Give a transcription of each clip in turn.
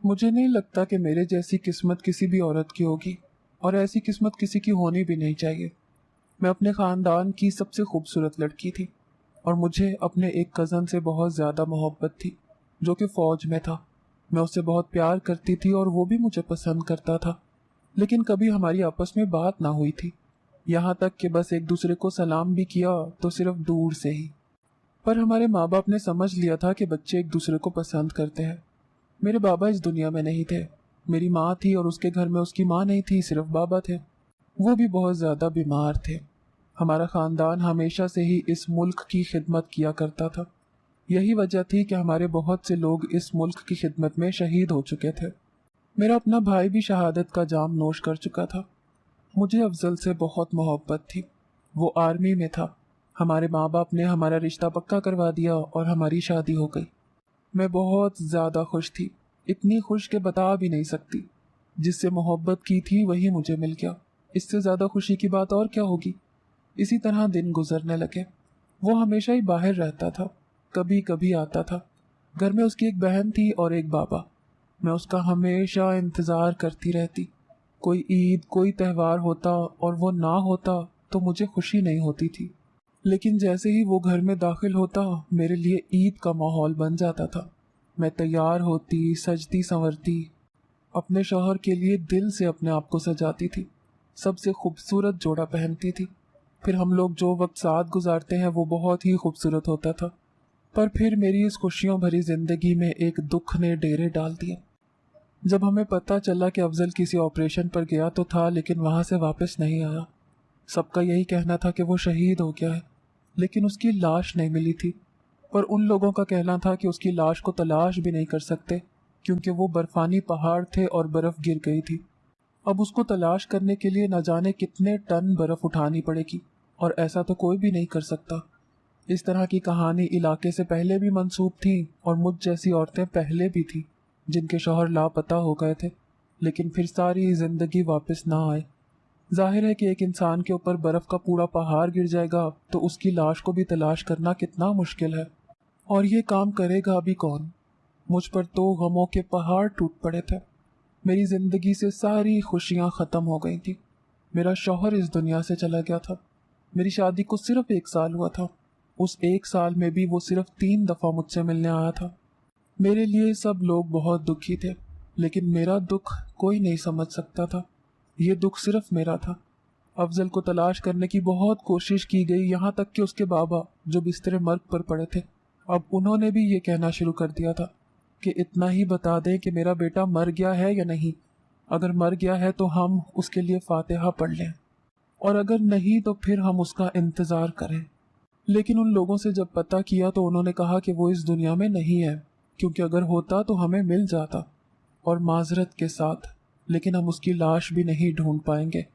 मुझे नहीं लगता कि मेरे जैसी किस्मत किसी भी औरत की होगी, और ऐसी किस्मत किसी की होनी भी नहीं चाहिए। मैं अपने ख़ानदान की सबसे खूबसूरत लड़की थी, और मुझे अपने एक कज़न से बहुत ज़्यादा मोहब्बत थी, जो कि फ़ौज में था। मैं उससे बहुत प्यार करती थी और वो भी मुझे पसंद करता था, लेकिन कभी हमारी आपस में बात ना हुई थी। यहाँ तक कि बस एक दूसरे को सलाम भी किया तो सिर्फ दूर से ही। पर हमारे माँ बाप ने समझ लिया था कि बच्चे एक दूसरे को पसंद करते हैं। मेरे बाबा इस दुनिया में नहीं थे। मेरी माँ थी और उसके घर में उसकी माँ नहीं थी, सिर्फ बाबा थे। वो भी बहुत ज़्यादा बीमार थे। हमारा ख़ानदान हमेशा से ही इस मुल्क की खिदमत किया करता था। यही वजह थी कि हमारे बहुत से लोग इस मुल्क की खिदमत में शहीद हो चुके थे। मेरा अपना भाई भी शहादत का जाम नोश कर चुका था। मुझे अफजल से बहुत मोहब्बत थी। वो आर्मी में था। हमारे माँ बाप ने हमारा रिश्ता पक्का करवा दिया और हमारी शादी हो गई। मैं बहुत ज़्यादा खुश थी, इतनी खुश कि बता भी नहीं सकती। जिससे मोहब्बत की थी वही मुझे मिल गया। इससे ज़्यादा खुशी की बात और क्या होगी। इसी तरह दिन गुजरने लगे। वो हमेशा ही बाहर रहता था, कभी कभी आता था। घर में उसकी एक बहन थी और एक बाबा। मैं उसका हमेशा इंतज़ार करती रहती। कोई ईद, कोई त्यौहार होता और वो ना होता तो मुझे खुशी नहीं होती थी। लेकिन जैसे ही वो घर में दाखिल होता, मेरे लिए ईद का माहौल बन जाता था। मैं तैयार होती, सजती संवरती, अपने शौहर के लिए दिल से अपने आप को सजाती थी। सबसे खूबसूरत जोड़ा पहनती थी। फिर हम लोग जो वक्त साथ गुजारते हैं वो बहुत ही खूबसूरत होता था। पर फिर मेरी इस खुशियों भरी जिंदगी में एक दुख ने डेरे डाल दिए। जब हमें पता चला कि अफजल किसी ऑपरेशन पर गया तो था, लेकिन वहां से वापस नहीं आया। सबका यही कहना था कि वो शहीद हो गया है, लेकिन उसकी लाश नहीं मिली थी। पर उन लोगों का कहना था कि उसकी लाश को तलाश भी नहीं कर सकते, क्योंकि वो बर्फानी पहाड़ थे और बर्फ गिर गई थी। अब उसको तलाश करने के लिए न जाने कितने टन बर्फ उठानी पड़ेगी, और ऐसा तो कोई भी नहीं कर सकता। इस तरह की कहानी इलाके से पहले भी मंसूब थी, और मुझ जैसी औरतें पहले भी थी जिनके शौहर लापता हो गए थे, लेकिन फिर सारी जिंदगी वापस ना आए। जाहिर है कि एक इंसान के ऊपर बर्फ का पूरा पहाड़ गिर जाएगा तो उसकी लाश को भी तलाश करना कितना मुश्किल है। और ये काम करेगा भी कौन। मुझ पर तो गमों के पहाड़ टूट पड़े थे। मेरी जिंदगी से सारी खुशियां खत्म हो गई थी। मेरा शौहर इस दुनिया से चला गया था। मेरी शादी को सिर्फ 1 साल हुआ था। उस 1 साल में भी वो सिर्फ 3 दफा मुझसे मिलने आया था। मेरे लिए सब लोग बहुत दुखी थे, लेकिन मेरा दुख कोई नहीं समझ सकता था। ये दुख सिर्फ मेरा था। अफजल को तलाश करने की बहुत कोशिश की गई, यहाँ तक कि उसके बाबा जो बिस्तरे मर्ग पर पड़े थे, अब उन्होंने भी ये कहना शुरू कर दिया था कि इतना ही बता दें कि मेरा बेटा मर गया है या नहीं। अगर मर गया है तो हम उसके लिए फातिहा पढ़ लें, और अगर नहीं तो फिर हम उसका इंतज़ार करें। लेकिन उन लोगों से जब पता किया तो उन्होंने कहा कि वो इस दुनिया में नहीं है, क्योंकि अगर होता तो हमें मिल जाता, और माजरत के साथ, लेकिन हम उसकी लाश भी नहीं ढूंढ पाएंगे।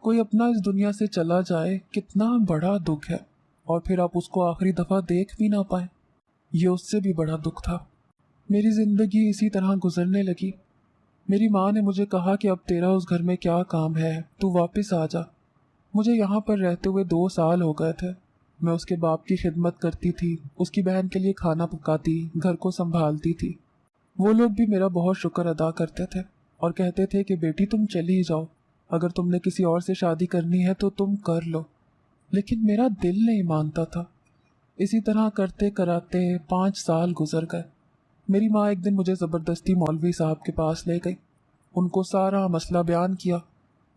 कोई अपना इस दुनिया से चला जाए कितना बड़ा दुख है, और फिर आप उसको आखिरी दफ़ा देख भी ना पाए, ये उससे भी बड़ा दुख था। मेरी ज़िंदगी इसी तरह गुजरने लगी। मेरी माँ ने मुझे कहा कि अब तेरा उस घर में क्या काम है, तू वापस आ जा। मुझे यहाँ पर रहते हुए 2 साल हो गए थे। मैं उसके बाप की खिदमत करती थी, उसकी बहन के लिए खाना पकाती, घर को संभालती थी। वो लोग भी मेरा बहुत शुक्र अदा करते थे और कहते थे कि बेटी तुम चली जाओ, अगर तुमने किसी और से शादी करनी है तो तुम कर लो। लेकिन मेरा दिल नहीं मानता था। इसी तरह करते कराते 5 साल गुजर गए। मेरी माँ एक दिन मुझे ज़बरदस्ती मौलवी साहब के पास ले गई। उनको सारा मसला बयान किया।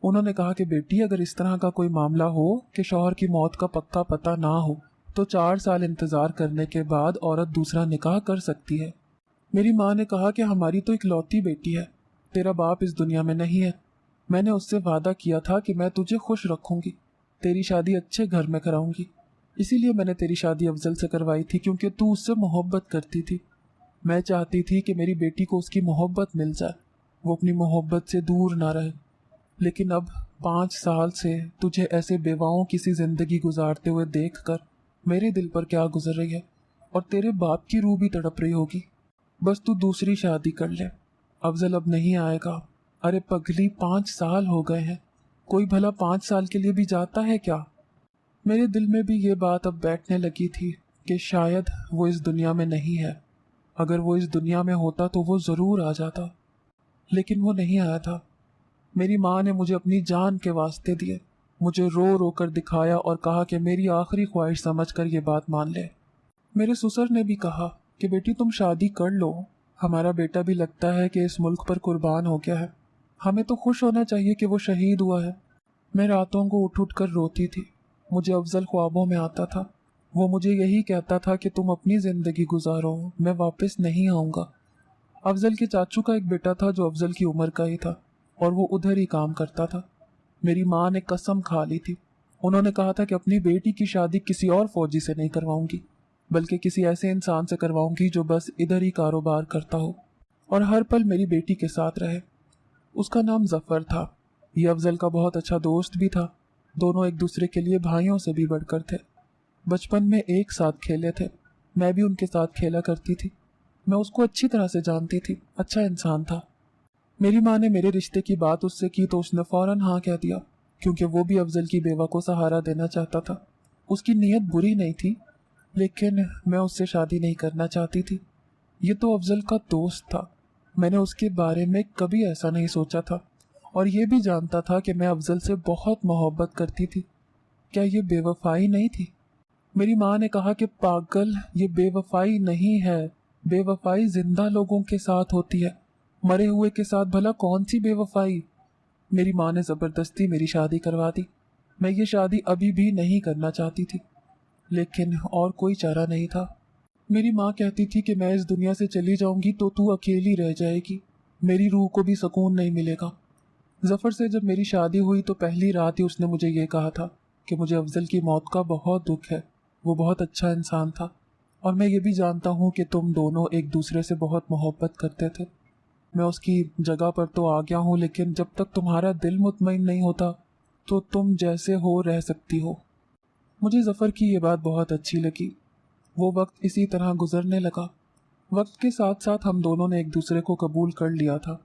उन्होंने कहा कि बेटी अगर इस तरह का कोई मामला हो कि शौहर की मौत का पक्का पता ना हो तो 4 साल इंतज़ार करने के बाद औरत दूसरा निकाह कर सकती है। मेरी माँ ने कहा कि हमारी तो इकलौती बेटी है, तेरा बाप इस दुनिया में नहीं है। मैंने उससे वादा किया था कि मैं तुझे खुश रखूंगी, तेरी शादी अच्छे घर में कराऊंगी। इसीलिए मैंने तेरी शादी अफजल से करवाई थी, क्योंकि तू उससे मोहब्बत करती थी। मैं चाहती थी कि मेरी बेटी को उसकी मोहब्बत मिल जाए, वो अपनी मोहब्बत से दूर ना रहे। लेकिन अब 5 साल से तुझे ऐसे बेवाओं की सी जिंदगी गुजारते हुए देखकर मेरे दिल पर क्या गुजर रही है, और तेरे बाप की रूह भी तड़प रही होगी। बस तू दूसरी शादी कर ले, अफजल अब नहीं आएगा। अरे पगली, 5 साल हो गए हैं, कोई भला 5 साल के लिए भी जाता है क्या। मेरे दिल में भी ये बात अब बैठने लगी थी कि शायद वो इस दुनिया में नहीं है। اگر وہ اس دنیا میں ہوتا تو وہ ضرور آ جاتا، لیکن وہ نہیں آیا تھا۔ میری ماں نے مجھے اپنی جان کے واسطے دیے، مجھے رو رو کر دکھایا اور کہا کہ میری آخری خواہش سمجھ کر یہ بات مان لے۔ میرے سسر نے بھی کہا کہ بیٹی تم شادی کر لو، ہمارا بیٹا بھی لگتا ہے کہ اس ملک پر قربان ہو گیا ہے، ہمیں تو خوش ہونا چاہیے کہ وہ شہید ہوا ہے۔ میں راتوں کو اٹھ اٹھ کر روتی تھی، مجھے افضل خوابوں میں آتا تھا، وہ مجھے یہی کہتا تھا کہ تم اپنی زندگی گزارو، میں واپس نہیں آؤں گا۔ افضل کے چاچو کا ایک بیٹا تھا جو افضل کی عمر کا ہی تھا اور وہ ادھر ہی کام کرتا تھا۔ میری ماں نے قسم کھا لی تھی، انہوں نے کہا تھا کہ اپنی بیٹی کی شادی کسی اور فوجی سے نہیں کرواؤں گی، بلکہ کسی ایسے انسان سے کرواؤں گی جو بس ادھر ہی کاروبار کرتا ہو اور ہر پل میری بیٹی کے ساتھ رہے۔ اس کا نام ظفر تھا، یہ افضل کا بہت اچھا دوست بھی تھا، دونوں ایک دوسرے کے لیے بھائیوں سے بھی بڑھ کر تھے۔ بچپن میں ایک ساتھ کھیلے تھے، میں بھی ان کے ساتھ کھیلا کرتی تھی، میں اس کو اچھی طرح سے جانتی تھی، اچھا انسان تھا۔ میری ماں نے میرے رشتے کی بات اس سے کی تو اس نے فوراً ہاں کہہ دیا، کیونکہ وہ بھی افضل کی بیوہ کو سہارا دینا چاہتا تھا۔ اس کی نیت بری نہیں تھی، لیکن میں اس سے شادی نہیں کرنا چاہتی تھی۔ یہ تو افضل کا دوست تھا، میں نے اس کے بارے میں کبھی ایسا نہیں سوچا تھا، اور یہ بھی جانتا تھا کہ میں افضل سے بہت محبت کرتی تھی۔ کیا یہ بے وفائی نہیں تھی؟ میری ماں نے کہا کہ پاگل، یہ بے وفائی نہیں ہے، بے وفائی زندہ لوگوں کے ساتھ ہوتی ہے، مرے ہوئے کے ساتھ بھلا کون سی بے وفائی؟ میری ماں نے زبردستی میری شادی کروا دی۔ میں یہ شادی ابھی بھی نہیں کرنا چاہتی تھی، لیکن اور کوئی چارہ نہیں تھا۔ میری ماں کہتی تھی کہ میں اس دنیا سے چلی جاؤں گی تو اکیلی رہ جائے گی، میری روح کو بھی سکون نہیں ملے گا۔ ظفر سے جب میری شادی ہوئی تو پہلی رات ہی اس نے مجھے یہ کہا تھا کہ مجھے افضل کی موت کا بہت دکھ ہے، وہ بہت اچھا انسان تھا، اور میں یہ بھی جانتا ہوں کہ تم دونوں ایک دوسرے سے بہت محبت کرتے تھے۔ میں اس کی جگہ پر تو آ گیا ہوں، لیکن جب تک تمہارا دل مطمئن نہیں ہوتا تو تم جیسے ہو رہ سکتی ہو۔ مجھے ظفر کی یہ بات بہت اچھی لگی۔ وہ وقت اسی طرح گزرنے لگا، وقت کے ساتھ ساتھ ہم دونوں نے ایک دوسرے کو قبول کر لیا تھا۔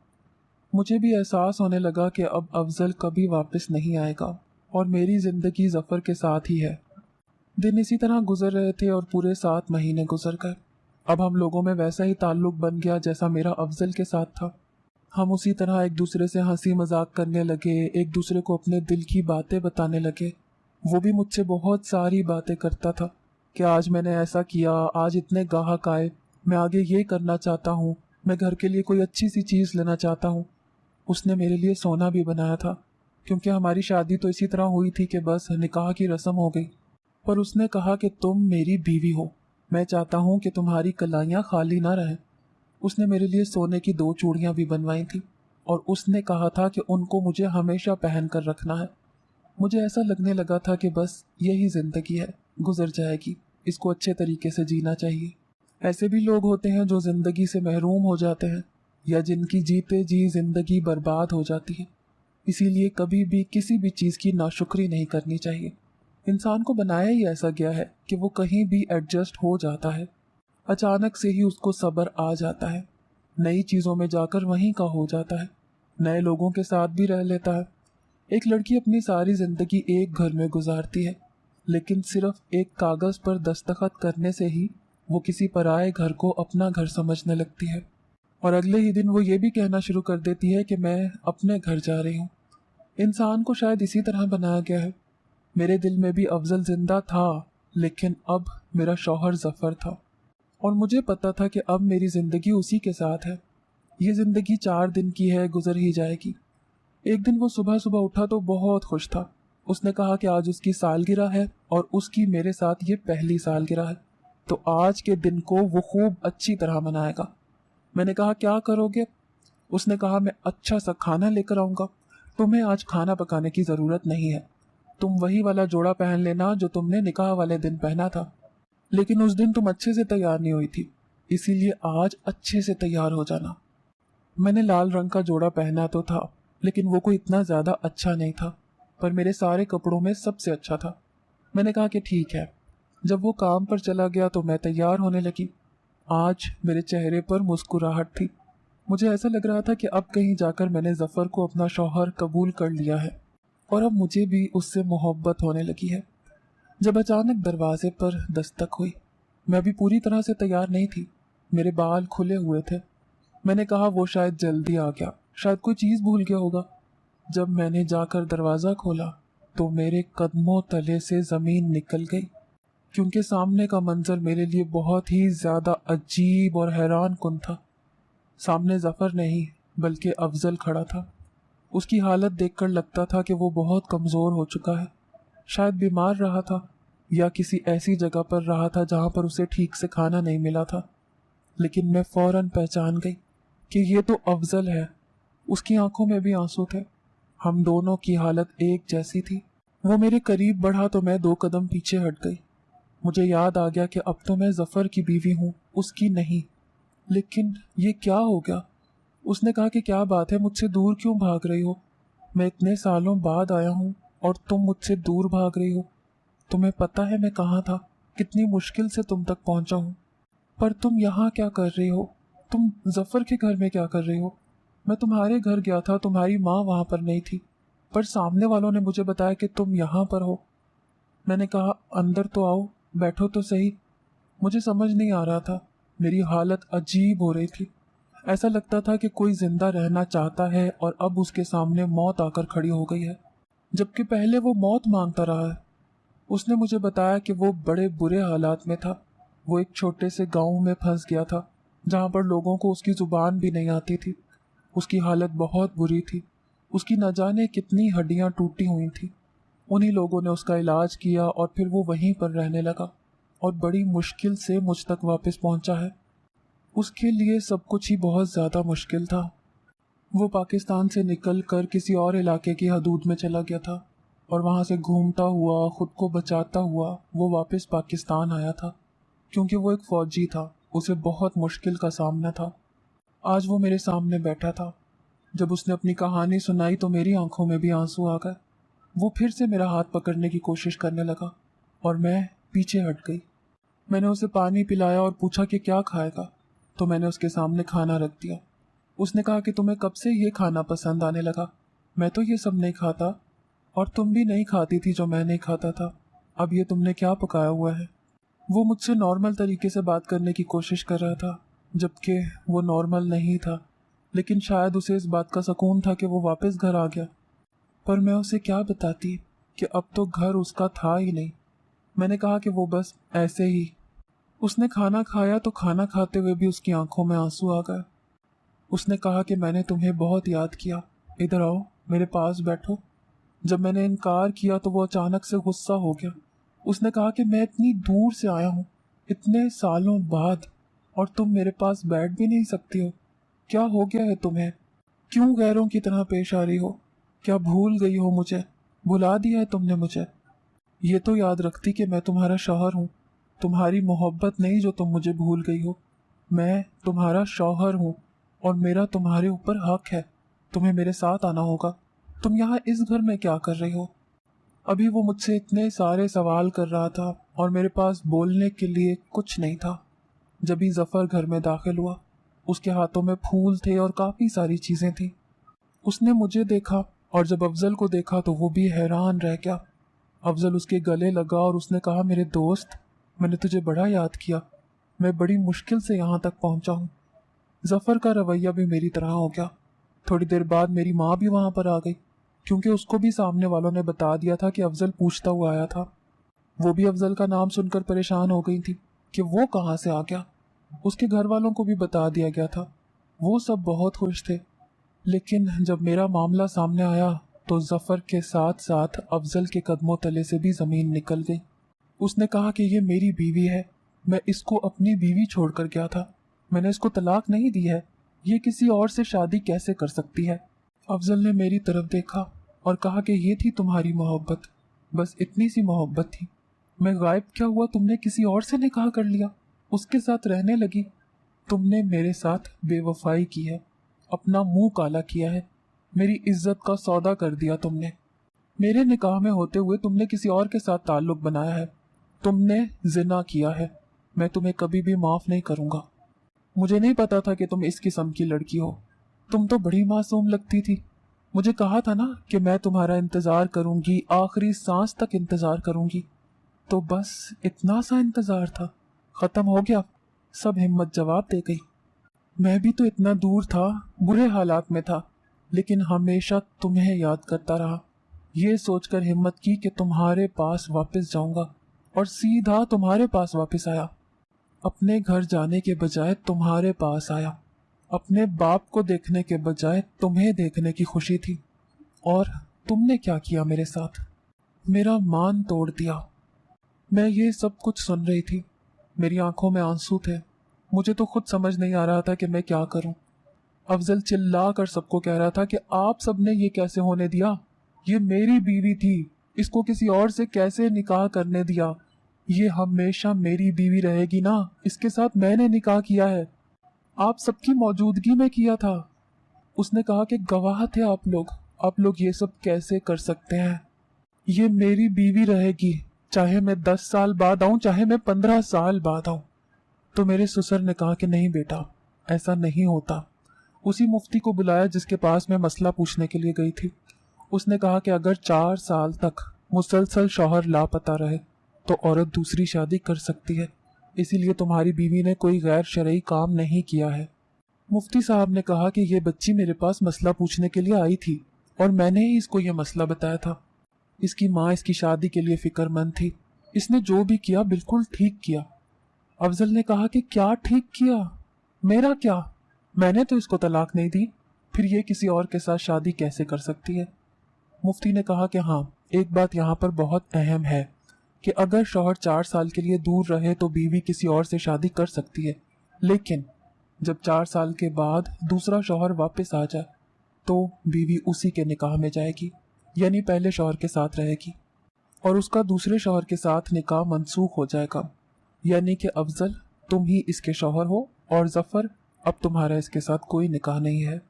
مجھے بھی احساس ہونے لگا کہ اب افضل کبھی واپس نہیں آئے گا اور میری زندگی ظفر کے ساتھ ہی ہے۔ دن اسی طرح گزر رہے تھے اور پورے 7 مہینے گزر گئے۔ اب ہم لوگوں میں ویسا ہی تعلق بن گیا جیسا میرا افضل کے ساتھ تھا۔ ہم اسی طرح ایک دوسرے سے ہنسی مذاق کرنے لگے، ایک دوسرے کو اپنے دل کی باتیں بتانے لگے۔ وہ بھی مجھ سے بہت ساری باتیں کرتا تھا کہ آج میں نے ایسا کیا، آج اتنے گاہک آئے، میں آگے یہ کرنا چاہتا ہوں، میں گھر کے لیے کوئی اچھی سی چیز لینا چاہتا ہوں۔ اس نے میرے لیے سونا بھی بنایا تھا، کیونکہ ہماری شادی تو اسی طرح ہوئی تھی کہ بس نکاح کی رسم ہو گئی، پر اس نے کہا کہ تم میری بیوی ہو، میں چاہتا ہوں کہ تمہاری کلائیاں خالی نہ رہیں۔ اس نے میرے لیے سونے کی 2 چوڑیاں بھی بنوائی تھیں، اور اس نے کہا تھا کہ ان کو مجھے ہمیشہ پہن کر رکھنا ہے۔ مجھے ایسا لگنے لگا تھا کہ بس یہی زندگی ہے، گزر جائے گی، اس کو اچھے طریقے سے جینا چاہیے۔ ایسے بھی لوگ ہوتے ہیں جو زندگی سے محروم ہو جاتے ہیں، یا جن کی جیتے جی زندگی برباد ہو جاتی ہے۔ اسی لیے کبھی بھی کسی بھی چیز کی ناشکری نہیں کرنی چاہیے۔ انسان کو بنایا ہی ایسا گیا ہے کہ وہ کہیں بھی ایڈجسٹ ہو جاتا ہے، اچانک سے ہی اس کو صبر آ جاتا ہے، نئی چیزوں میں جا کر وہیں کا ہو جاتا ہے، نئے لوگوں کے ساتھ بھی رہ لیتا ہے۔ ایک لڑکی اپنی ساری زندگی ایک گھر میں گزارتی ہے، لیکن صرف ایک کاغذ پر دستخط کرنے سے ہی وہ کسی پرائے گھر کو اپنا گھر سمجھنے لگتی ہے، اور اگلے ہی دن وہ یہ بھی کہنا شروع کر دیتی ہے کہ میں اپنے گھر جا رہی ہوں۔ انسان کو شاید اسی طرح بنایا گیا ہے۔ میرے دل میں بھی افضل زندہ تھا، لیکن اب میرا شوہر ظفر تھا، اور مجھے پتا تھا کہ اب میری زندگی اسی کے ساتھ ہے۔ یہ زندگی 4 دن کی ہے، گزر ہی جائے گی۔ ایک دن وہ صبح صبح اٹھا تو بہت خوش تھا۔ اس نے کہا کہ آج اس کی سالگرہ ہے اور اس کی میرے ساتھ یہ پہلی سالگرہ ہے، تو آج کے دن کو وہ خوب اچھی طرح منائے گا۔ میں نے کہا کیا کرو گے؟ اس نے کہا میں اچھا سا کھانا لے کر آؤں گا، تمہیں آج کھانا پکانے کی ضرورت نہیں ہے، تم وہی والا جوڑا پہن لینا جو تم نے نکاح والے دن پہنا تھا، لیکن اس دن تم اچھے سے تیار نہیں ہوئی تھی، اسی لیے آج اچھے سے تیار ہو جانا۔ میں نے لال رنگ کا جوڑا پہنا تو تھا، لیکن وہ کوئی اتنا زیادہ اچھا نہیں تھا، پر میرے سارے کپڑوں میں سب سے اچھا تھا۔ میں نے کہا کہ ٹھیک ہے۔ جب وہ کام پر چلا گیا تو میں تیار ہونے لگی۔ آج میرے چہرے پر مسکراہٹ تھی، مجھے ایسا لگ رہا تھا کہ اب کہیں جا کر میں نے ظفر کو اپنا شوہر قبول کر لیا ہے، اور اب مجھے بھی اس سے محبت ہونے لگی ہے۔ جب اچانک دروازے پر دستک ہوئی، میں بھی پوری طرح سے تیار نہیں تھی، میرے بال کھلے ہوئے تھے۔ میں نے کہا وہ شاید جلدی آ گیا، شاید کوئی چیز بھول گیا ہوگا۔ جب میں نے جا کر دروازہ کھولا تو میرے قدموں تلے سے زمین نکل گئی، کیونکہ سامنے کا منظر میرے لیے بہت ہی زیادہ عجیب اور حیران کن تھا۔ سامنے ظفر نہیں بلکہ افضل کھڑا تھا۔ اس کی حالت دیکھ کر لگتا تھا کہ وہ بہت کمزور ہو چکا ہے، شاید بیمار رہا تھا یا کسی ایسی جگہ پر رہا تھا جہاں پر اسے ٹھیک سے کھانا نہیں ملا تھا۔ لیکن میں فوراً پہچان گئی کہ یہ تو افضل ہے۔ اس کی آنکھوں میں بھی آنسو تھے، ہم دونوں کی حالت ایک جیسی تھی۔ وہ میرے قریب بڑھا تو میں 2 قدم پیچھے ہٹ گئی۔ مجھے یاد آ گیا کہ اب تو میں ظفر کی بیوی ہوں، اس کی نہیں۔ لیکن یہ کیا ہو گیا؟ اس نے کہا کہ کیا بات ہے، مجھ سے دور کیوں بھاگ رہی ہو؟ میں اتنے سالوں بعد آیا ہوں اور تم مجھ سے دور بھاگ رہی ہو۔ تمہیں پتہ ہے میں کہاں تھا، کتنی مشکل سے تم تک پہنچا ہوں، پر تم یہاں کیا کر رہی ہو؟ تم ظفر کے گھر میں کیا کر رہی ہو؟ میں تمہارے گھر گیا تھا، تمہاری ماں وہاں پر نہیں تھی، پر سامنے والوں نے مجھے بتایا کہ تم یہاں پر ہو۔ میں نے کہا اندر تو آؤ، بیٹھو تو صحیح۔ مجھے سمجھ نہیں آ رہا تھا، میری حالت عجیب ہو رہی تھی۔ ایسا لگتا تھا کہ کوئی زندہ رہنا چاہتا ہے اور اب اس کے سامنے موت آ کر کھڑی ہو گئی ہے، جبکہ پہلے وہ موت مانگتا رہا ہے۔ اس نے مجھے بتایا کہ وہ بڑے برے حالات میں تھا۔ وہ ایک چھوٹے سے گاؤں میں پھنس گیا تھا جہاں پر لوگوں کو اس کی زبان بھی نہیں آتی تھی۔ اس کی حالت بہت بری تھی، اس کی نہ جانے کتنی ہڈیاں ٹوٹی ہوئی تھیں۔ انہی لوگوں نے اس کا علاج کیا اور پھر وہ وہیں پر رہنے لگا اور بڑی مشکل سے مجھ تک واپس پہنچا ہے۔ اس کے لیے سب کچھ ہی بہت زیادہ مشکل تھا۔ وہ پاکستان سے نکل کر کسی اور علاقے کی حدود میں چلا گیا تھا اور وہاں سے گھومتا ہوا، خود کو بچاتا ہوا وہ واپس پاکستان آیا تھا، کیونکہ وہ ایک فوجی تھا، اسے بہت مشکل کا سامنا تھا۔ آج وہ میرے سامنے بیٹھا تھا۔ جب اس نے اپنی کہانی سنائی تو میری آنکھوں میں بھی آنسو آ گئے۔ وہ پھر سے میرا ہاتھ پکڑنے کی کوشش کرنے لگا اور میں پیچھے ہٹ گئی۔ میں نے اسے پانی پلایا اور پوچھا کہ کیا کھائے گا، تو میں نے اس کے سامنے کھانا رکھ دیا۔ اس نے کہا کہ تمہیں کب سے یہ کھانا پسند آنے لگا؟ میں تو یہ سب نہیں کھاتا، اور تم بھی نہیں کھاتی تھی جو میں نہیں کھاتا تھا۔ اب یہ تم نے کیا پکایا ہوا ہے؟ وہ مجھ سے نارمل طریقے سے بات کرنے کی کوشش کر رہا تھا، جبکہ وہ نارمل نہیں تھا، لیکن شاید اسے اس بات کا سکون تھا کہ وہ واپس گھر آ گیا۔ پر میں اسے کیا بتاتی کہ اب تو گھر اس کا تھا ہی نہیں۔ میں نے کہا کہ وہ بس ایسے ہی۔ اس نے کھانا کھایا تو کھانا کھاتے ہوئے بھی اس کی آنکھوں میں آنسو آ گئے۔ اس نے کہا کہ میں نے تمہیں بہت یاد کیا، ادھر آؤ، میرے پاس بیٹھو۔ جب میں نے انکار کیا تو وہ اچانک سے غصہ ہو گیا۔ اس نے کہا کہ میں اتنی دور سے آیا ہوں، اتنے سالوں بعد، اور تم میرے پاس بیٹھ بھی نہیں سکتی ہو۔ کیا ہو گیا ہے تمہیں؟ کیوں غیروں کی طرح پیش آ رہی ہو؟ کیا بھول گئی ہو مجھے؟ بھلا دیا ہے تم نے مجھے؟ یہ تو یاد رکھتی کہ میں تمہارا شوہر ہوں، تمہاری محبت نہیں جو تم مجھے بھول گئی ہو۔ میں تمہارا شوہر ہوں اور میرا تمہارے اوپر حق ہے، تمہیں میرے ساتھ آنا ہوگا۔ تم یہاں اس گھر میں کیا کر رہی ہو؟ ابھی وہ مجھ سے اتنے سارے سوال کر رہا تھا اور میرے پاس بولنے کے لیے کچھ نہیں تھا۔ جبھی ظفر گھر میں داخل ہوا، اس کے ہاتھوں میں پھول تھے اور کافی ساری چیزیں تھیں۔ اس نے مجھے دیکھا اور جب افضل کو دیکھا تو وہ بھی حیران رہ گیا۔ افضل اس کے گلے لگا اور اس نے کہا، میرے دوست، میں نے تجھے بڑا یاد کیا، میں بڑی مشکل سے یہاں تک پہنچا ہوں۔ ظفر کا رویہ بھی میری طرح ہو گیا۔ تھوڑی دیر بعد میری ماں بھی وہاں پر آ گئی، کیونکہ اس کو بھی سامنے والوں نے بتا دیا تھا کہ افضل پوچھتا ہوا آیا تھا۔ وہ بھی افضل کا نام سن کر پریشان ہو گئی تھی کہ وہ کہاں سے آ گیا۔ اس کے گھر والوں کو بھی بتا دیا گیا تھا، وہ سب بہت خوش تھے۔ لیکن جب میرا معاملہ سامنے آیا تو ظفر کے ساتھ ساتھ افضل کے قدموں تلے سے بھی زمین نکل گئی۔ اس نے کہا کہ یہ میری بیوی ہے، میں اس کو اپنی بیوی چھوڑ کر گیا تھا، میں نے اس کو طلاق نہیں دی ہے، یہ کسی اور سے شادی کیسے کر سکتی ہے؟ افضل نے میری طرف دیکھا اور کہا کہ یہ تھی تمہاری محبت، بس اتنی سی محبت تھی۔ میں غائب کیا ہوا تم نے کسی اور سے نکاح کر لیا، اس کے ساتھ رہنے لگی۔ تم نے میرے ساتھ بے وفائی کی ہے، اپنا منہ کالا کیا ہے، میری عزت کا سودا کر دیا تم نے۔ میرے نکاح میں ہوتے ہوئے تم نے کسی اور کے ساتھ تعلق بنایا ہے، تم نے زنا کیا ہے، میں تمہیں کبھی بھی معاف نہیں کروں گا۔ مجھے نہیں پتا تھا کہ تم اس قسم کی لڑکی ہو، تم تو بڑی معصوم لگتی تھی۔ مجھے کہا تھا نا کہ میں تمہارا انتظار کروں گی، آخری سانس تک انتظار کروں گی، تو بس اتنا سا انتظار تھا، ختم ہو گیا، सब हिम्मत जवाब दे गई। मैं भी तो इतना दूर था, बुरे हालात में था, लेकिन हमेशा तुम्हें याद करता रहा। ये सोचकर हिम्मत की कि तुम्हारे पास वापस जाऊंगा, और सीधा तुम्हारे पास वापस आया। अपने घर जाने के बजाय तुम्हारे पास आया। अपने बाप को देखने के बजाय तुम्हें देखने की खुशी थी। और तुमने क्या किया मेरे साथ? मेरा मान तोड़ दिया। मैं ये सब कुछ सुन रही थी, मेरी आंखों में आंसू थे। मुझे तो खुद समझ नहीं आ रहा था कि मैं क्या करूं। अफजल चिल्ला कर सबको कह रहा था कि आप सबने ये कैसे होने दिया? ये मेरी बीवी थी, इसको किसी और से कैसे निकाह करने दिया? ये हमेशा मेरी बीवी रहेगी ना, इसके साथ मैंने निकाह किया है, आप सबकी मौजूदगी में किया था। उसने कहा कि गवाह थे आप लोग ये सब कैसे कर सकते हैं? ये मेरी बीवी रहेगी, चाहे मैं 10 साल बाद आऊं, चाहे मैं 15 साल बाद आऊं। तो मेरे ससुर ने कहा कि नहीं बेटा, ऐसा नहीं होता। उसी मुफ्ती को बुलाया जिसके पास मैं मसला पूछने के लिए गई थी। उसने कहा कि अगर 4 साल तक मुसलसल शौहर लापता रहे तो औरत दूसरी शादी कर सकती है, इसीलिए तुम्हारी बीवी ने कोई गैर शरई काम नहीं किया है। मुफ्ती साहब ने कहा कि ये बच्ची मेरे पास मसला पूछने के लिए आई थी और मैंने ही इसको ये मसला बताया था। इसकी माँ इसकी शादी के लिए फिक्रमंद थी, इसने जो भी किया बिल्कुल ठीक किया। अफजल ने कहा कि क्या ठीक किया? मेरा क्या? मैंने तो इसको तलाक नहीं दी, फिर ये किसी और के साथ शादी कैसे कर सकती है? मुफ्ती ने कहा कि हाँ, एक बात यहाँ पर बहुत अहम है कि अगर शौहर 4 साल के लिए दूर रहे तो बीवी किसी और से शादी कर सकती है, लेकिन जब 4 साल के बाद दूसरा शौहर वापस आ जाए तो बीवी उसी के निकाह में जाएगी, यानी पहले शौहर के साथ रहेगी, और उसका दूसरे शौहर के साथ निकाह मनसूख हो जाएगा। यानी कि अफजल तुम ही इसके शौहर हो और जफर अब तुम्हारा इसके साथ कोई निकाह नहीं है।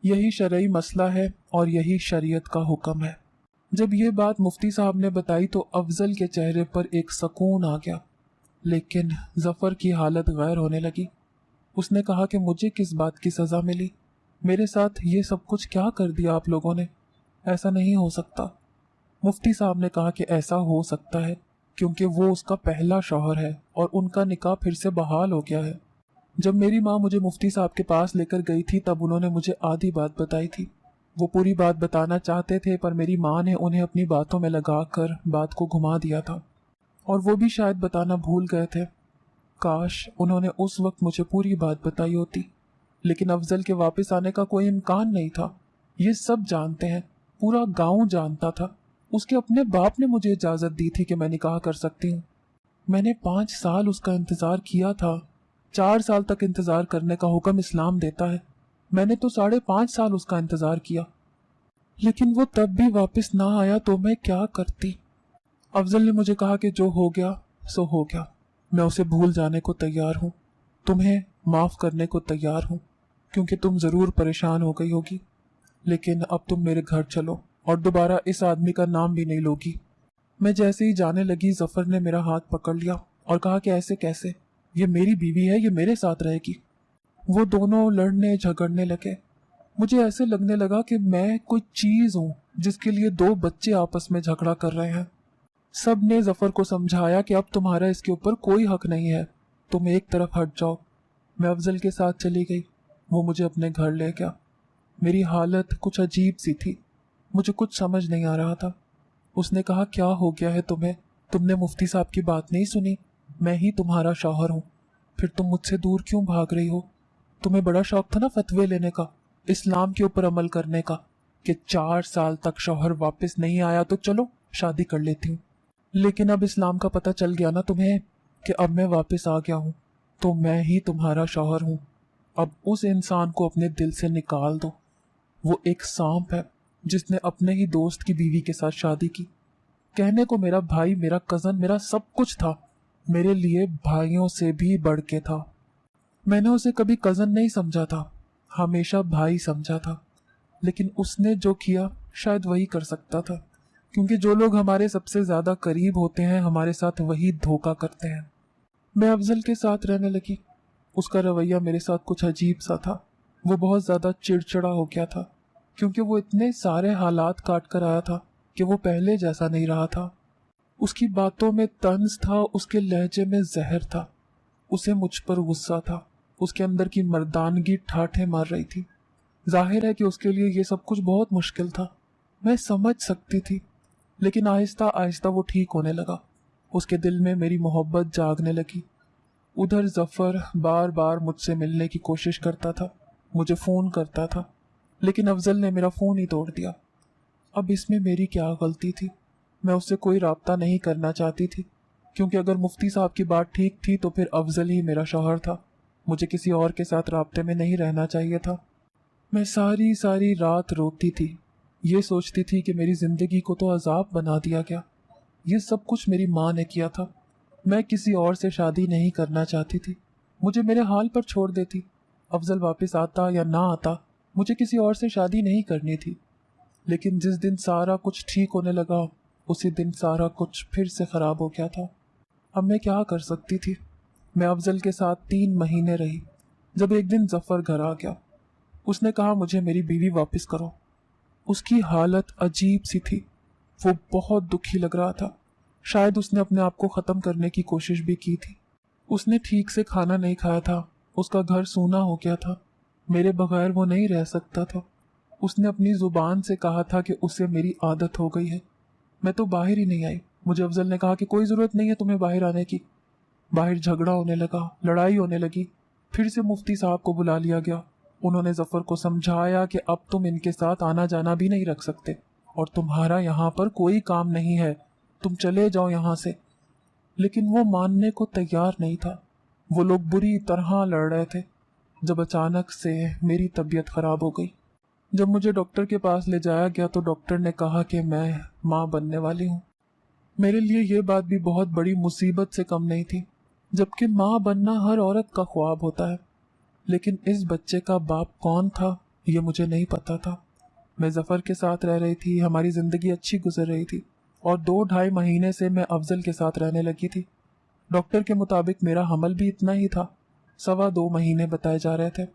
यही शरई मसला है और यही शरीयत का हुक्म है। जब ये बात मुफ्ती साहब ने बताई तो अफजल के चेहरे पर एक सुकून आ गया, लेकिन जफर की हालत गैर होने लगी। उसने कहा कि मुझे किस बात की सजा मिली? मेरे साथ ये सब कुछ क्या कर दिया आप लोगों ने? ऐसा नहीं हो सकता। मुफ्ती साहब ने कहा कि ऐसा हो सकता है क्योंकि वो उसका पहला शौहर है और उनका निकाह फिर से बहाल हो गया है। जब मेरी माँ मुझे मुफ्ती साहब के पास लेकर गई थी तब उन्होंने मुझे आधी बात बताई थी। वो पूरी बात बताना चाहते थे पर मेरी माँ ने उन्हें अपनी बातों में लगाकर बात को घुमा दिया था, और वो भी शायद बताना भूल गए थे। काश उन्होंने उस वक्त मुझे पूरी बात बताई होती, लेकिन अफजल के वापस आने का कोई इम्कान नहीं था। ये सब जानते हैं, पूरा गांव जानता था। उसके अपने बाप ने मुझे इजाज़त दी थी कि मैं निकाह कर सकती हूँ। मैंने 5 साल उसका इंतज़ार किया था। 4 साल तक इंतज़ार करने का हुक्म इस्लाम देता है। मैंने तो 5.5 साल उसका इंतज़ार किया, लेकिन वो तब भी वापस ना आया तो मैं क्या करती? अफजल ने मुझे कहा कि जो हो गया सो हो गया, मैं उसे भूल जाने को तैयार हूँ, तुम्हें माफ़ करने को तैयार हूँ, क्योंकि तुम ज़रूर परेशान हो गई होगी, लेकिन अब तुम मेरे घर चलो और दोबारा इस आदमी का नाम भी नहीं लोगी। मैं जैसे ही जाने लगी जफर ने मेरा हाथ पकड़ लिया और कहा कि ऐसे कैसे, ये मेरी बीवी है, ये मेरे साथ रहेगी। वो दोनों लड़ने झगड़ने लगे। मुझे ऐसे लगने लगा कि मैं कोई चीज हूँ जिसके लिए 2 बच्चे आपस में झगड़ा कर रहे हैं। सब ने जफर को समझाया कि अब तुम्हारा इसके ऊपर कोई हक नहीं है, तुम एक तरफ हट जाओ। मैं अफजल के साथ चली गई, वो मुझे अपने घर ले गया। मेरी हालत कुछ अजीब सी थी, मुझे कुछ समझ नहीं आ रहा था। उसने कहा क्या हो गया है तुम्हें? तुमने मुफ्ती साहब की बात नहीं सुनी? मैं ही तुम्हारा शौहर हूँ, फिर तुम मुझसे दूर क्यों भाग रही हो? तुम्हें बड़ा शौक था ना फतवे लेने का, इस्लाम के ऊपर अमल करने का, कि 4 साल तक शौहर वापस नहीं आया तो चलो शादी कर लेती हूँ। लेकिन अब इस्लाम का पता चल गया ना तुम्हें कि अब मैं वापस आ गया हूँ, तो मैं ही तुम्हारा शौहर हूँ। अब उस इंसान को अपने दिल से निकाल दो। वो एक सांप है जिसने अपने ही दोस्त की बीवी के साथ शादी की। कहने को मेरा भाई, मेरा कजन, मेरा सब कुछ था, मेरे लिए भाइयों से भी बढ़ के था। मैंने उसे कभी कजन नहीं समझा था, हमेशा भाई समझा था, लेकिन उसने जो किया शायद वही कर सकता था, क्योंकि जो लोग हमारे सबसे ज्यादा करीब होते हैं हमारे साथ वही धोखा करते हैं। मैं अफजल के साथ रहने लगी। उसका रवैया मेरे साथ कुछ अजीब सा था। वो बहुत ज्यादा चिड़चिड़ा हो गया था, क्योंकि वो इतने सारे हालात काट कर आया था कि वो पहले जैसा नहीं रहा था। उसकी बातों में तंज था, उसके लहजे में जहर था। उसे मुझ पर गुस्सा था। उसके अंदर की मर्दानगी ठाठे मार रही थी। जाहिर है कि उसके लिए ये सब कुछ बहुत मुश्किल था। मैं समझ सकती थी, लेकिन आहिस्ता आहिस्ता वो ठीक होने लगा। उसके दिल में मेरी मोहब्बत जागने लगी। उधर जफर बार बार मुझसे मिलने की कोशिश करता था, मुझे फ़ोन करता था, लेकिन अफजल ने मेरा फ़ोन ही तोड़ दिया। अब इसमें मेरी क्या गलती थी? मैं उससे कोई राब्ता नहीं करना चाहती थी, क्योंकि अगर मुफ्ती साहब की बात ठीक थी तो फिर अफजल ही मेरा शौहर था। मुझे किसी और के साथ राब्ते में नहीं रहना चाहिए था। मैं सारी सारी रात रोती थी। ये सोचती थी कि मेरी ज़िंदगी को तो अजाब बना दिया गया। ये सब कुछ मेरी माँ ने किया था। मैं किसी और से शादी नहीं करना चाहती थी। मुझे मेरे हाल पर छोड़ देती। अफजल वापस आता या ना आता, मुझे किसी और से शादी नहीं करनी थी। लेकिन जिस दिन सारा कुछ ठीक होने लगा, उसी दिन सारा कुछ फिर से ख़राब हो गया था। अब मैं क्या कर सकती थी? मैं अफजल के साथ 3 महीने रही। जब एक दिन जफ़र घर आ गया, उसने कहा मुझे मेरी बीवी वापस करो। उसकी हालत अजीब सी थी। वो बहुत दुखी लग रहा था। शायद उसने अपने आप को ख़त्म करने की कोशिश भी की थी। उसने ठीक से खाना नहीं खाया था। उसका घर सूना हो गया था। मेरे बगैर वो नहीं रह सकता था। उसने अपनी ज़ुबान से कहा था कि उसे मेरी आदत हो गई है। मैं तो बाहर ही नहीं आई। मुझे अफजल ने कहा कि कोई ज़रूरत नहीं है तुम्हें बाहर आने की। बाहर झगड़ा होने लगा, लड़ाई होने लगी। फिर से मुफ्ती साहब को बुला लिया गया। उन्होंने जफ़र को समझाया कि अब तुम इनके साथ आना जाना भी नहीं रख सकते और तुम्हारा यहाँ पर कोई काम नहीं है, तुम चले जाओ यहाँ से। लेकिन वो मानने को तैयार नहीं था। वो लोग बुरी तरह लड़ रहे थे। जब अचानक से मेरी तबीयत ख़राब हो गई। जब मुझे डॉक्टर के पास ले जाया गया तो डॉक्टर ने कहा कि मैं माँ बनने वाली हूँ। मेरे लिए ये बात भी बहुत बड़ी मुसीबत से कम नहीं थी, जबकि माँ बनना हर औरत का ख्वाब होता है। लेकिन इस बच्चे का बाप कौन था, ये मुझे नहीं पता था। मैं जफ़र के साथ रह रही थी, हमारी ज़िंदगी अच्छी गुजर रही थी और 2-2.5 महीने से मैं अफजल के साथ रहने लगी थी। डॉक्टर के मुताबिक मेरा हमल भी इतना ही था, 2.25 महीने बताए जा रहे थे।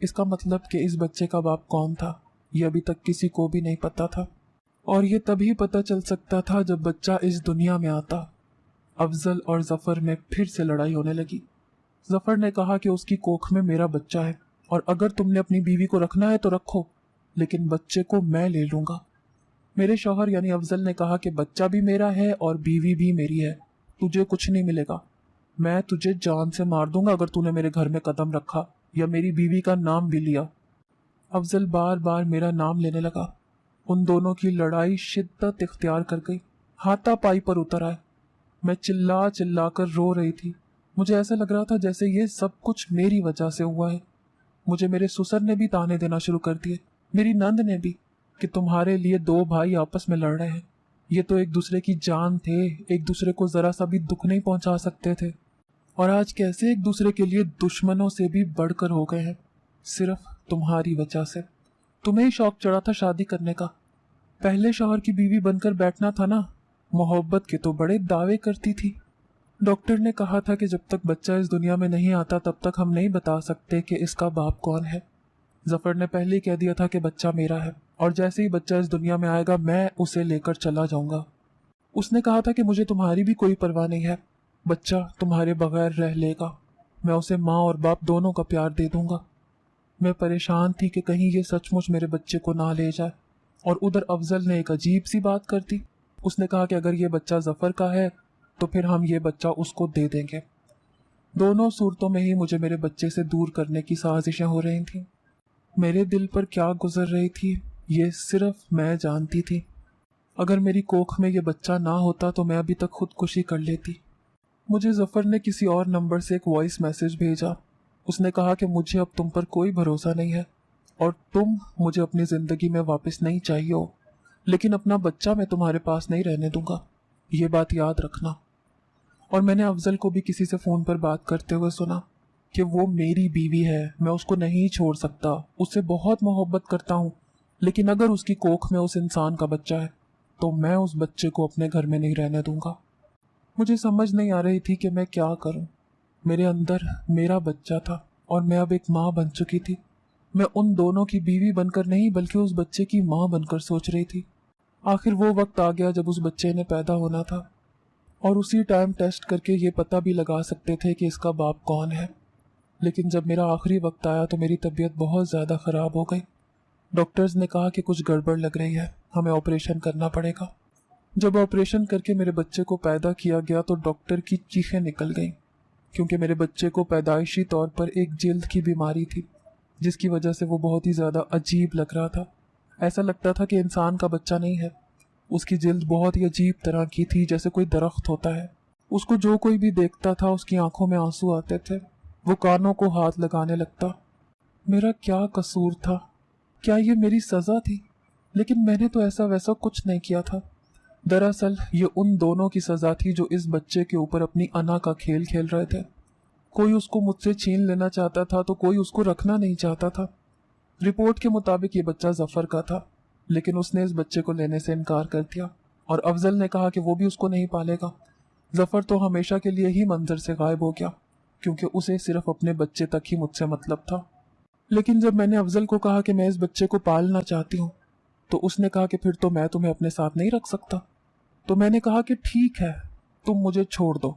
इसका मतलब कि इस बच्चे का बाप कौन था, ये अभी तक किसी को भी नहीं पता था। और ये तभी पता चल सकता था जब बच्चा इस दुनिया में आता। अफजल और जफ़र में फिर से लड़ाई होने लगी। जफ़र ने कहा कि उसकी कोख में मेरा बच्चा है और अगर तुमने अपनी बीवी को रखना है तो रखो, लेकिन बच्चे को मैं ले लूंगा। मेरे शौहर यानी अफजल ने कहा कि बच्चा भी मेरा है और बीवी भी मेरी है, तुझे कुछ नहीं मिलेगा। मैं तुझे जान से मार दूंगा अगर तूने मेरे घर में कदम रखा या मेरी बीवी का नाम भी लिया। अफजल बार बार मेरा नाम लेने लगा। उन दोनों की लड़ाई शिद्दत इख्तियार कर गई, हाथापाई पर उतर आए। मैं चिल्ला चिल्ला कर रो रही थी। मुझे ऐसा लग रहा था जैसे ये सब कुछ मेरी वजह से हुआ है। मुझे मेरे ससुर ने भी ताने देना शुरू कर दिए, मेरी नंद ने भी, कि तुम्हारे लिए 2 भाई आपस में लड़ रहे हैं। ये तो एक दूसरे की जान थे, एक दूसरे को जरा सा भी दुख नहीं पहुंचा सकते थे, और आज कैसे एक दूसरे के लिए दुश्मनों से भी बढ़कर हो गए हैं, सिर्फ तुम्हारी वजह से। तुम्हें ही शौक चढ़ा था शादी करने का, पहले शौहर की बीवी बनकर बैठना था ना। मोहब्बत के तो बड़े दावे करती थी। डॉक्टर ने कहा था कि जब तक बच्चा इस दुनिया में नहीं आता तब तक हम नहीं बता सकते कि इसका बाप कौन है। जफर ने पहले ही कह दिया था कि बच्चा मेरा है और जैसे ही बच्चा इस दुनिया में आएगा मैं उसे लेकर चला जाऊंगा। उसने कहा था कि मुझे तुम्हारी भी कोई परवाह नहीं है, बच्चा तुम्हारे बगैर रह लेगा, मैं उसे माँ और बाप दोनों का प्यार दे दूंगा। मैं परेशान थी कि कहीं ये सचमुच मेरे बच्चे को ना ले जाए। और उधर अफजल ने एक अजीब सी बात कर दी। उसने कहा कि अगर ये बच्चा जफर का है तो फिर हम ये बच्चा उसको दे देंगे। दोनों सूरतों में ही मुझे मेरे बच्चे से दूर करने की साजिशें हो रही थीं। मेरे दिल पर क्या गुजर रही थी ये सिर्फ मैं जानती थी। अगर मेरी कोख में ये बच्चा ना होता तो मैं अभी तक खुदकुशी कर लेती। मुझे जफर ने किसी और नंबर से एक वॉइस मैसेज भेजा। उसने कहा कि मुझे अब तुम पर कोई भरोसा नहीं है और तुम मुझे अपनी ज़िंदगी में वापस नहीं चाहिए हो, लेकिन अपना बच्चा मैं तुम्हारे पास नहीं रहने दूंगा, ये बात याद रखना। और मैंने अफजल को भी किसी से फ़ोन पर बात करते हुए सुना कि वो मेरी बीवी है, मैं उसको नहीं छोड़ सकता, उससे बहुत मोहब्बत करता हूँ, लेकिन अगर उसकी कोख में उस इंसान का बच्चा है तो मैं उस बच्चे को अपने घर में नहीं रहने दूंगा। मुझे समझ नहीं आ रही थी कि मैं क्या करूं। मेरे अंदर मेरा बच्चा था और मैं अब एक माँ बन चुकी थी। मैं उन दोनों की बीवी बनकर नहीं बल्कि उस बच्चे की माँ बनकर सोच रही थी। आखिर वो वक्त आ गया जब उस बच्चे ने पैदा होना था। और उसी टाइम टेस्ट करके ये पता भी लगा सकते थे कि इसका बाप कौन है। लेकिन जब मेरा आखिरी वक्त आया तो मेरी तबीयत बहुत ज़्यादा ख़राब हो गई। डॉक्टर्स ने कहा कि कुछ गड़बड़ लग रही है, हमें ऑपरेशन करना पड़ेगा। जब ऑपरेशन करके मेरे बच्चे को पैदा किया गया तो डॉक्टर की चीखें निकल गईं, क्योंकि मेरे बच्चे को पैदाइशी तौर पर एक जिल्द की बीमारी थी, जिसकी वजह से वो बहुत ही ज़्यादा अजीब लग रहा था। ऐसा लगता था कि इंसान का बच्चा नहीं है। उसकी जिल्द बहुत ही अजीब तरह की थी, जैसे कोई दरख्त होता है। उसको जो कोई भी देखता था उसकी आंखों में आंसू आते थे, वो कानों को हाथ लगाने लगता। मेरा क्या कसूर था? क्या ये मेरी सज़ा थी? लेकिन मैंने तो ऐसा वैसा कुछ नहीं किया था। दरअसल ये उन दोनों की सज़ा थी जो इस बच्चे के ऊपर अपनी अना का खेल खेल रहे थे। कोई उसको मुझसे छीन लेना चाहता था तो कोई उसको रखना नहीं चाहता था। रिपोर्ट के मुताबिक ये बच्चा जफर का था, लेकिन उसने इस बच्चे को लेने से इनकार कर दिया और अफजल ने कहा कि वो भी उसको नहीं पालेगा। जफर तो हमेशा के लिए ही मंजर से गायब हो गया, क्योंकि उसे सिर्फ अपने बच्चे तक ही मुझसे मतलब था। लेकिन जब मैंने अफजल को कहा कि मैं इस बच्चे को पालना चाहती हूँ, तो उसने कहा कि फिर तो मैं तुम्हें अपने साथ नहीं रख सकता। तो मैंने कहा कि ठीक है, तुम मुझे छोड़ दो।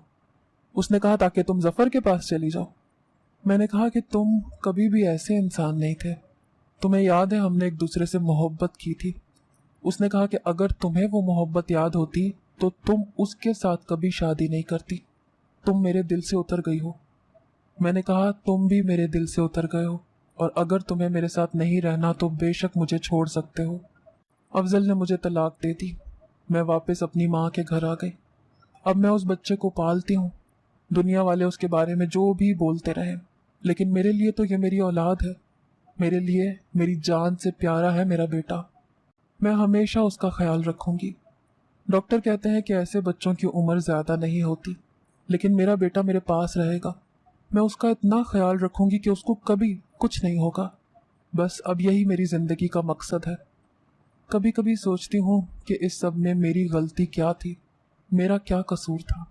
उसने कहा ताकि तुम जफर के पास चली जाओ। मैंने कहा कि तुम कभी भी ऐसे इंसान नहीं थे, तुम्हें याद है हमने एक दूसरे से मोहब्बत की थी। उसने कहा कि अगर तुम्हें वो मोहब्बत याद होती तो तुम उसके साथ कभी शादी नहीं करती, तुम मेरे दिल से उतर गई हो। मैंने कहा तुम भी मेरे दिल से उतर गए हो, और अगर तुम्हें मेरे साथ नहीं रहना तो बेशक मुझे छोड़ सकते हो। अफजल ने मुझे तलाक दे दी। मैं वापस अपनी माँ के घर आ गई। अब मैं उस बच्चे को पालती हूँ। दुनिया वाले उसके बारे में जो भी बोलते रहे, लेकिन मेरे लिए तो ये मेरी औलाद है। मेरे लिए मेरी जान से प्यारा है मेरा बेटा। मैं हमेशा उसका ख्याल रखूंगी। डॉक्टर कहते हैं कि ऐसे बच्चों की उम्र ज़्यादा नहीं होती, लेकिन मेरा बेटा मेरे पास रहेगा। मैं उसका इतना ख्याल रखूंगी कि उसको कभी कुछ नहीं होगा। बस अब यही मेरी ज़िंदगी का मकसद है। कभी कभी सोचती हूँ कि इस सब में मेरी गलती क्या थी, मेरा क्या कसूर था।